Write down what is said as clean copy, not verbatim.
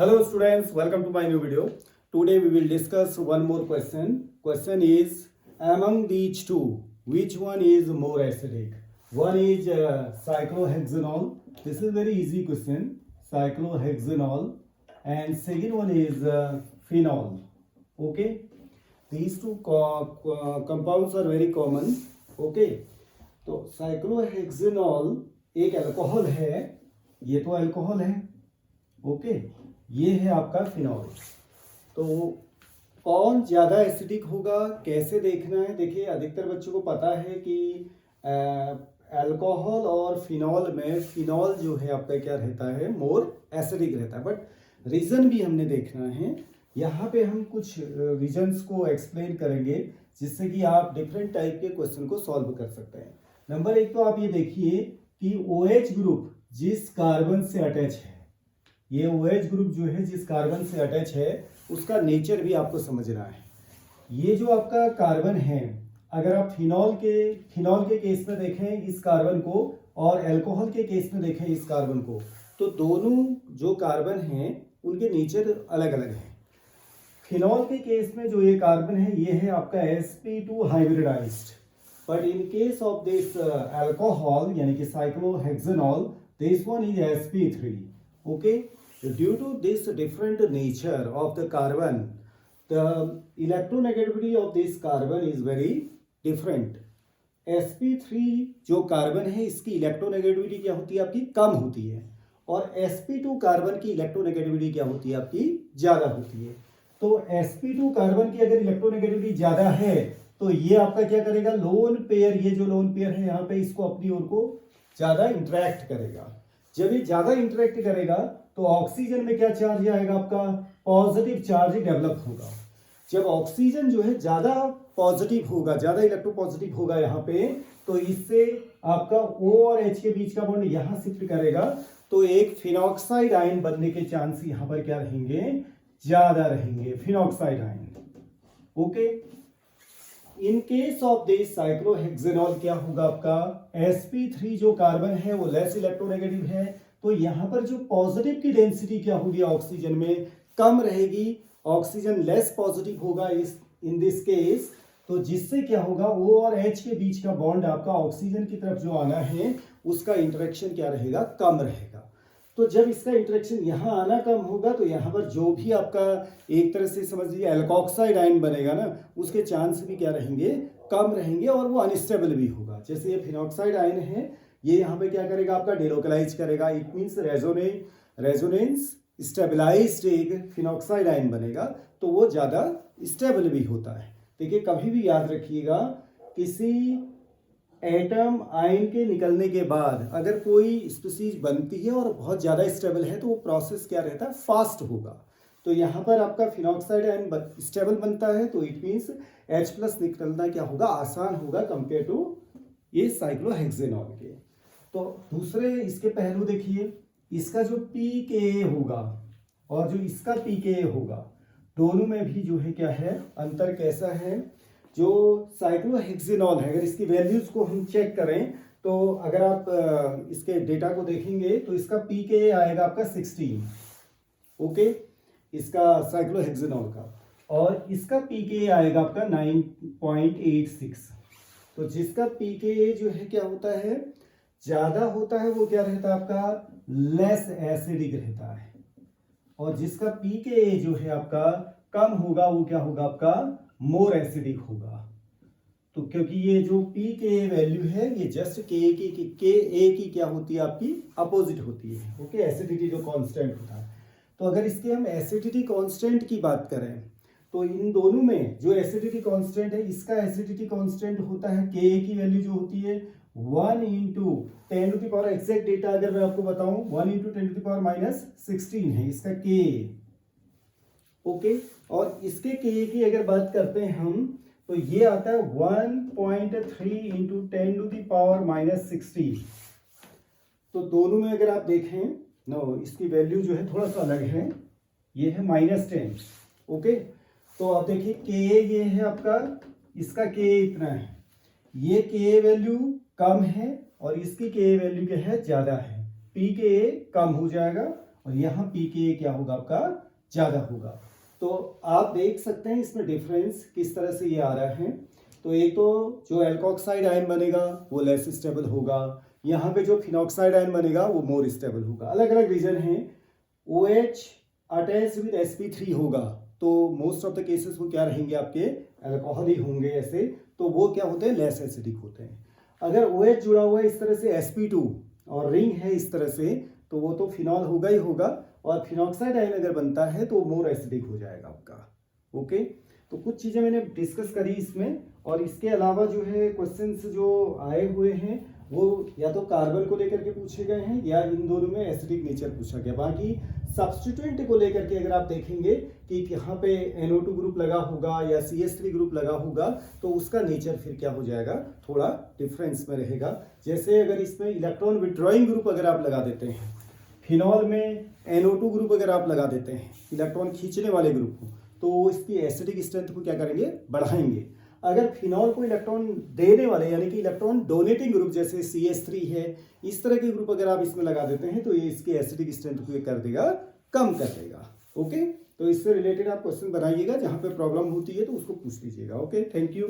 Hello students, welcome to my new video. Today we will discuss one more question. Question is, among these two, which one is more acidic? One is cyclohexanol. This is very easy question. Cyclohexanol. And second one is phenol. Okay. These two compounds are very common. Okay. तो cyclohexanol एक alcohol है, ये तो alcohol है. Okay ये है आपका phenol. तो कौन ज़्यादा एसिडिक होगा, कैसे देखना है? देखिए, अधिकतर बच्चों को पता है कि अल्कोहल और फिनॉल में फिनॉल जो है आपका क्या रहता है, मोर एसिडिक रहता है. बट रीज़न भी हमने देखना है. यहाँ पे हम कुछ रीजन्स को एक्सप्लेन करेंगे जिससे कि आप डिफरेंट टाइप के क्वेश्चन को सॉल्व कर सकते हैं. नंबर एक तो आप ये देखिए कि OH ग्रुप जिस कार्बन से अटैच है, ये OH ग्रुप जो है जिस कार्बन से अटैच है उसका नेचर भी आपको समझना है. ये जो आपका कार्बन है, अगर आप फिनॉल के केस में देखें इस कार्बन को और अल्कोहल के केस में देखें इस कार्बन को, तो दोनों जो कार्बन हैं उनके नेचर अलग अलग हैं. फिनॉल के केस में जो ये कार्बन है ये है आपका sp2 hybridized. But in case of this alcohol यानी कि cyclohexanol, this one is sp3. Okay, due to this different nature of the carbon, the electronegativity of this carbon is very different. sp3 जो carbon है इसकी electronegativity क्या होती है आपकी, कम होती है. और sp2 कार्बन की इलेक्ट्रोनेगेटिविटी क्या होती है आपकी, ज़्यादा होती है. तो sp2 कार्बन की अगर इलेक्ट्रोनेगेटिविटी ज़्यादा है तो ये आपका क्या करेगा, लोन पेयर, ये जो लोन पेयर है यहाँ पे इसको अपनी ओर को ज़्यादा इंटरेक्ट करेगा. जब ये ज़्यादा इंटरेक्ट करेगा तो ऑक्सीजन में क्या चार्ज आएगा आपका, पॉजिटिव चार्ज डेवलप होगा. जब ऑक्सीजन जो है ज़्यादा पॉजिटिव होगा, ज़्यादा इलेक्ट्रोपॉजिटिव होगा यहाँ पे, तो इससे आपका O और H के बीच का बॉन्ड यहाँ शिफ्ट करेगा, तो एक फिनॉक्साइड आयन बनने के चांस यहाँ पर क्या रहेंगे, ज़्यादा रहेंगे, phenoxide ion. Okay, in case of this cyclohexanol क्या होगा आपका, sp3 जो कार्बन है वो लेस इलेक्ट्रोनेगेटिव है, तो यहाँ पर जो पॉजिटिव की डेंसिटी क्या होगी ऑक्सीजन में, कम रहेगी. ऑक्सीजन लेस पॉजिटिव होगा इन दिस केस, तो जिससे क्या होगा O और H के बीच का बॉन्ड आपका ऑक्सीजन की तरफ जो आना है उसका इंटरेक्शन क्या रहेगा, कम रहेगा. तो जब इसका इंटरेक्शन यहाँ आना कम होगा तो यहाँ पर जो भी आपका एक तरह से समझ लीजिए अल्कोक्साइड आयन बनेगा ना, उसके चांस भी क्या रहेंगे, कम रहेंगे और वो अनस्टेबल भी होगा. जैसे ये फिनॉक्साइड आयन है, ये यहाँ पे क्या करेगा आपका, डिलोकलाइज करेगा. इट मीन्स रेजोनेंस स्टेबलाइज्ड एक फिनॉक्साइड आयन बनेगा, तो वो ज़्यादा स्टेबल भी होता है. देखिए, कभी भी याद रखिएगा, किसी एटम आयन के निकलने के बाद अगर कोई स्पीसीज बनती है और बहुत ज़्यादा स्टेबल है तो वो प्रोसेस क्या रहता है, फास्ट होगा. तो यहाँ पर आपका फिनॉक्साइड आयन स्टेबल बनता है, तो इट मीन्स H+ निकलना क्या होगा, आसान होगा कंपेयर टू ये साइक्लोहेक्सेनॉल के. तो दूसरे इसके पहलू देखिए, इसका जो pKa होगा और जो इसका pKa होगा, दोनों में भी जो है क्या है, अंतर कैसा है. जो साइक्लोहेक्सेनॉल है, अगर इसकी वैल्यूज को हम चेक करें तो अगर आप इसके डेटा को देखेंगे तो इसका pKa आएगा आपका 16. ओके, इसका साइक्लोहेक्सेनॉल का, और इसका pKa आएगा आपका 9.86. तो जिसका pKa जो है क्या होता है, ज़्यादा होता है, वो क्या रहता है आपका, लेस एसिडिक रहता है. और जिसका pKa जो है आपका कम होगा वो क्या होगा आपका, मोर एसिडिक होगा. तो क्योंकि ये जो pKa वैल्यू है ये जस्ट Ka की क्या होती है आपकी, अपोजिट होती है. ओके, एसिडिटी जो कांस्टेंट होता है. तो अगर इसके हम एसिडिटी कांस्टेंट की बात करें तो इन दोनों में जो एसिडिटी कांस्टेंट है, इसका एसिडिटी कांस्टेंट होता है Ka की वैल्यू जो होती है 1 into 10 to the power, exact data अगर मैं आपको बताऊं 1 इंटू 10 टू द पावर -16 है इसका Ka. ओके, और इसके Ka की अगर बात करते हैं हम तो ये आता है 1.3 इंटू 10 टू द पावर -16. तो दोनों में अगर आप देखें इसकी वैल्यू जो है थोड़ा सा अलग है, ये है -10. ओके, तो आप देखिए Ka ये है आपका, इसका Ka इतना है, ये Ka वैल्यू कम है और इसकी Ka वैल्यू क्या है, ज़्यादा है. pKa कम हो जाएगा और यहाँ pKa क्या होगा आपका ज़्यादा होगा। तो आप देख सकते हैं इसमें डिफरेंस किस तरह से ये आ रहा है। तो एक तो जो एल्कोक्साइड आयन बनेगा वो लेस स्टेबल होगा, यहाँ पे जो फिनॉक्साइड आयन बनेगा वो मोर स्टेबल होगा। अलग अलग रीजन है। OH अटैच विद sp3 होगा तो मोस्ट ऑफ द केसेस वो क्या रहेंगे, आपके अल्कोहल ही होंगे ऐसे, तो वो क्या होते हैं, लेस एसिडिक होते हैं। अगर OH जुड़ा हुआ है इस तरह से sp2 और रिंग है इस तरह से, तो वो तो फिनॉल होगा ही होगा, और फिनॉक्साइड आयन अगर बनता है तो मोर एसिडिक हो जाएगा आपका। ओके, तो कुछ चीज़ें मैंने डिस्कस करी इसमें, और इसके अलावा जो है क्वेश्चंस जो आए हुए हैं वो या तो कार्बन को लेकर के पूछे गए हैं या इन दोनों में एसिडिक नेचर पूछा गया। बाकी सब्स्टिट्यूएंट को लेकर के अगर आप देखेंगे कि यहाँ पे NO2 ग्रुप लगा होगा या CH3 ग्रुप लगा होगा तो उसका नेचर फिर क्या हो जाएगा, थोड़ा डिफरेंस में रहेगा। जैसे अगर इसमें इलेक्ट्रॉन विड्रॉइंग ग्रुप अगर आप लगा देते हैं, फिनॉल में NO2 ग्रुप अगर आप लगा देते हैं, इलेक्ट्रॉन खींचने वाले ग्रुप को, तो इसकी एसिडिक स्ट्रेंथ को क्या करेंगे, बढ़ाएंगे। अगर फिनॉल को इलेक्ट्रॉन देने वाले यानी कि इलेक्ट्रॉन डोनेटिंग ग्रुप जैसे CH3 है, इस तरह के ग्रुप अगर आप इसमें लगा देते हैं तो ये इसकी एसिडिक स्ट्रेंथ को कर देगा, कम कर देगा। ओके, तो इससे रिलेटेड आप क्वेश्चन बनाइएगा, जहाँ पे प्रॉब्लम होती है तो उसको पूछ लीजिएगा। Okay, thank you.